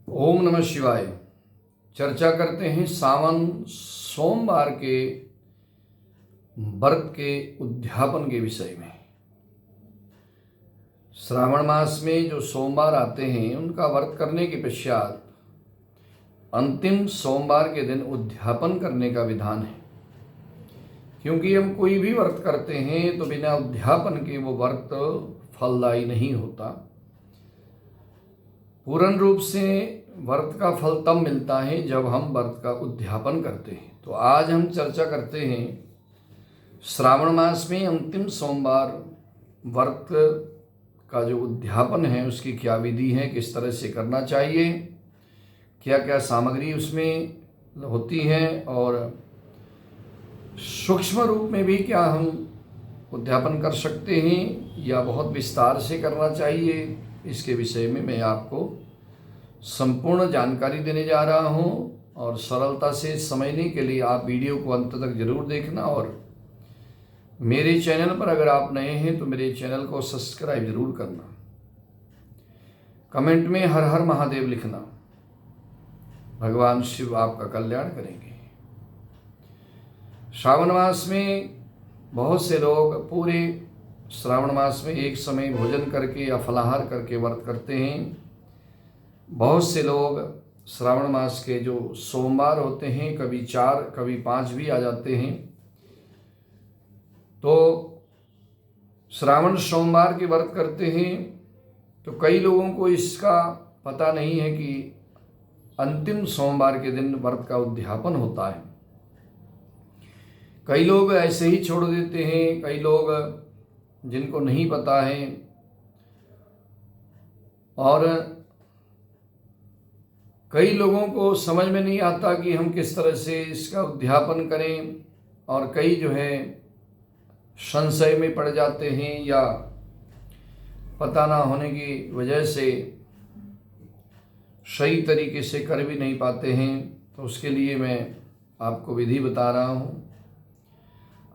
ओम नमः शिवाय। चर्चा करते हैं सावन सोमवार के व्रत के उद्यापन के विषय में। श्रावण मास में जो सोमवार आते हैं उनका व्रत करने के पश्चात अंतिम सोमवार के दिन उद्यापन करने का विधान है। क्योंकि हम कोई भी व्रत करते हैं तो बिना उद्यापन के वो व्रत फलदायी नहीं होता। पूर्ण रूप से व्रत का फल तब मिलता है जब हम व्रत का उद्यापन करते हैं। तो आज हम चर्चा करते हैं श्रावण मास में अंतिम सोमवार व्रत का जो उद्यापन है उसकी क्या विधि है, किस तरह से करना चाहिए, क्या क्या सामग्री उसमें होती है और सूक्ष्म रूप में भी क्या हम उद्यापन कर सकते हैं या बहुत विस्तार से करना चाहिए। इसके विषय में मैं आपको संपूर्ण जानकारी देने जा रहा हूं और सरलता से समझने के लिए आप वीडियो को अंत तक जरूर देखना। और मेरे चैनल पर अगर आप नए हैं तो मेरे चैनल को सब्सक्राइब जरूर करना। कमेंट में हर हर महादेव लिखना। भगवान शिव आपका कल्याण करेंगे। श्रावण मास में बहुत से लोग पूरे श्रावण मास में एक समय भोजन करके या फलाहार करके व्रत करते हैं। बहुत से लोग श्रावण मास के जो सोमवार होते हैं कभी 4 कभी 5 भी आ जाते हैं। तो श्रावण सोमवार के व्रत करते हैं तो कई लोगों को इसका पता नहीं है कि अंतिम सोमवार के दिन व्रत का उद्यापन होता है। कई लोग ऐसे ही छोड़ देते हैं, कई लोग जिनको नहीं पता है और कई लोगों को समझ में नहीं आता कि हम किस तरह से इसका उद्यापन करें और कई जो है संशय में पड़ जाते हैं या पता ना होने की वजह से सही तरीके से कर भी नहीं पाते हैं। तो उसके लिए मैं आपको विधि बता रहा हूँ।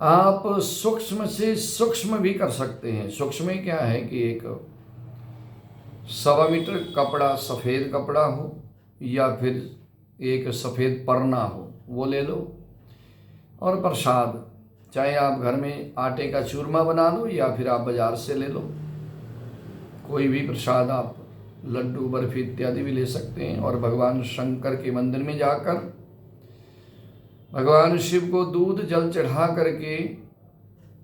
आप सूक्ष्म से सूक्ष्म भी कर सकते हैं। सूक्ष्म में क्या है कि एक 1.25 मीटर कपड़ा, सफ़ेद कपड़ा हो या फिर एक सफ़ेद परना हो, वो ले लो। और प्रसाद, चाहे आप घर में आटे का चूरमा बना लो या फिर आप बाज़ार से ले लो। कोई भी प्रसाद, आप लड्डू, बर्फी इत्यादि भी ले सकते हैं। और भगवान शंकर के मंदिर में जाकर भगवान शिव को दूध जल चढ़ा करके,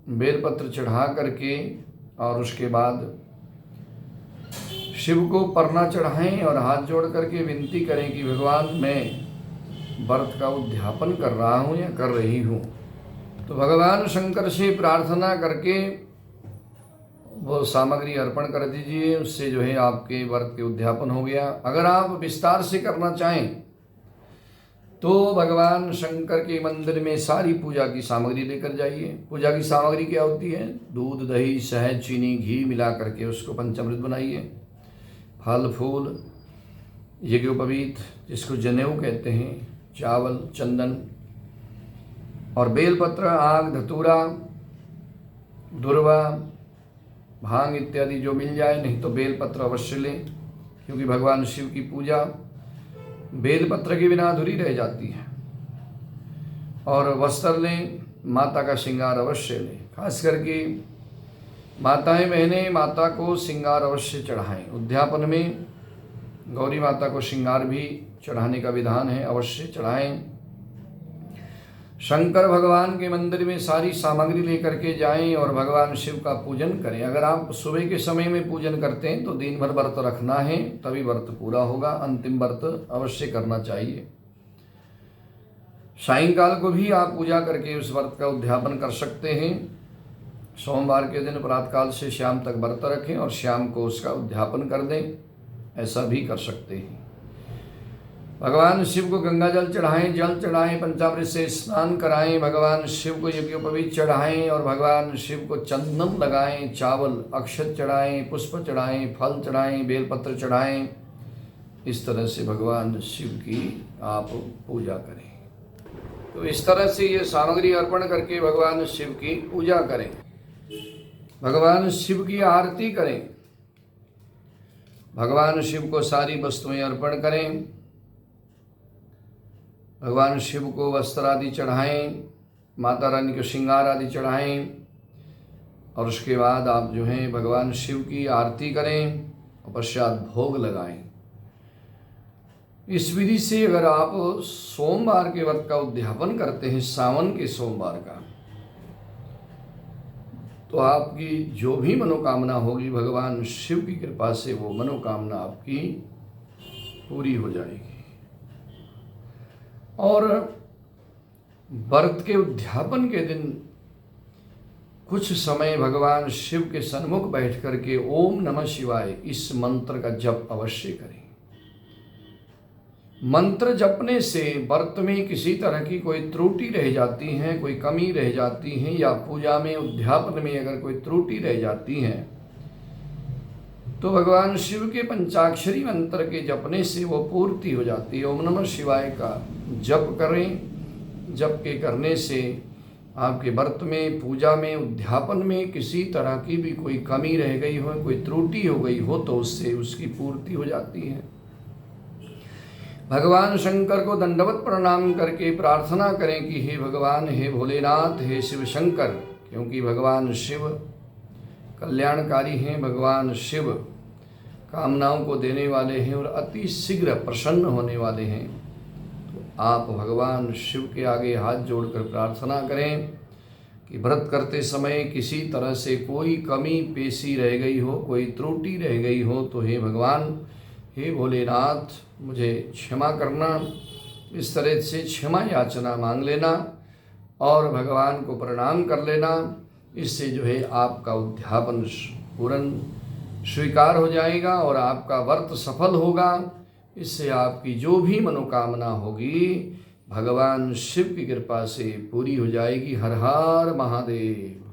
बेलपत्र चढ़ा करके और उसके बाद शिव को परना चढ़ाएं और हाथ जोड़ करके विनती करें कि भगवान मैं व्रत का उद्यापन कर रहा हूँ या कर रही हूँ। तो भगवान शंकर से प्रार्थना करके वो सामग्री अर्पण कर दीजिए। उससे जो है आपके व्रत के उद्यापन हो गया। अगर आप विस्तार से करना चाहें तो भगवान शंकर के मंदिर में सारी पूजा की सामग्री लेकर जाइए। पूजा की सामग्री क्या होती है? दूध, दही, शहद, चीनी, घी मिला करके उसको पंचामृत बनाइए। फल फूल, यज्ञोपवीत जिसको जनेऊ कहते हैं, चावल, चंदन और बेलपत्र, आग, धतूरा, दुर्वा, भांग इत्यादि जो मिल जाए। नहीं तो बेलपत्र अवश्य लें, क्योंकि भगवान शिव की पूजा बेलपत्र के बिना अधूरी रह जाती है। और वस्त्र लें, माता का श्रृंगार अवश्य लें। खास करके माताएं बहनें माता को श्रृंगार अवश्य चढ़ाएं। उद्यापन में गौरी माता को श्रृंगार भी चढ़ाने का विधान है, अवश्य चढ़ाएं। शंकर भगवान के मंदिर में सारी सामग्री लेकर के जाएं और भगवान शिव का पूजन करें। अगर आप सुबह के समय में पूजन करते हैं तो दिन भर व्रत रखना है, तभी व्रत पूरा होगा। अंतिम व्रत अवश्य करना चाहिए। सायंकाल को भी आप पूजा करके उस व्रत का उद्यापन कर सकते हैं। सोमवार के दिन प्रातःकाल से शाम तक व्रत रखें और शाम को उसका उद्यापन कर दें, ऐसा भी कर सकते हैं। भगवान शिव को गंगा जल चढ़ाएं, जल चढ़ाएं, पंचामृत से स्नान कराएं, भगवान शिव को यज्ञोपवीत चढ़ाएं और भगवान शिव को चंदन लगाएं, चावल, अक्षत चढ़ाएं, पुष्प चढ़ाएं, फल चढ़ाएं, बेलपत्र चढ़ाएं। इस तरह से भगवान शिव की आप पूजा करें। तो इस तरह से ये सामग्री अर्पण करके भगवान शिव की पूजा करें, भगवान शिव की आरती करें भगवान शिव को सारी वस्तुएं अर्पण करें, भगवान शिव को वस्त्र आदि चढ़ाएं, माता रानी को श्रृंगार आदि चढ़ाएं और उसके बाद आप जो हैं भगवान शिव की आरती करें और पश्चात भोग लगाएं। इस विधि से अगर आप सोमवार के व्रत का उद्यापन करते हैं, सावन के सोमवार का, तो आपकी जो भी मनोकामना होगी भगवान शिव की कृपा से वो मनोकामना आपकी पूरी हो जाएगी। और व्रत के उद्यापन के दिन कुछ समय भगवान शिव के सन्मुख बैठ करके ओम नमः शिवाय इस मंत्र का जप अवश्य करें। मंत्र जपने से व्रत में किसी तरह की कोई त्रुटि रह जाती है, कोई कमी रह जाती है, या पूजा में उद्यापन में अगर कोई त्रुटि रह जाती है, तो भगवान शिव के पंचाक्षरी मंत्र के जपने से वो पूर्ति हो जाती है। ओम नमः शिवाय का जप करें। जप के करने से आपके व्रत में, पूजा में, उद्यापन में किसी तरह की भी कोई कमी रह गई हो, कोई त्रुटि हो गई हो, तो उससे उसकी पूर्ति हो जाती है। भगवान शंकर को दंडवत प्रणाम करके प्रार्थना करें कि हे भगवान, हे भोलेनाथ, हे शिव शंकर, क्योंकि भगवान शिव कल्याणकारी हैं, भगवान शिव कामनाओं को देने वाले हैं और अति शीघ्र प्रसन्न होने वाले हैं। तो आप भगवान शिव के आगे हाथ जोड़कर प्रार्थना करें कि व्रत करते समय किसी तरह से कोई कमी पेशी रह गई हो, कोई त्रुटि रह गई हो, तो हे भगवान, हे भोलेनाथ, मुझे क्षमा करना। इस तरह से क्षमा याचना मांग लेना और भगवान को प्रणाम कर लेना। इससे जो है आपका उद्यापन पूर्ण स्वीकार हो जाएगा और आपका व्रत सफल होगा। इससे आपकी जो भी मनोकामना होगी भगवान शिव की कृपा से पूरी हो जाएगी। हर हर महादेव।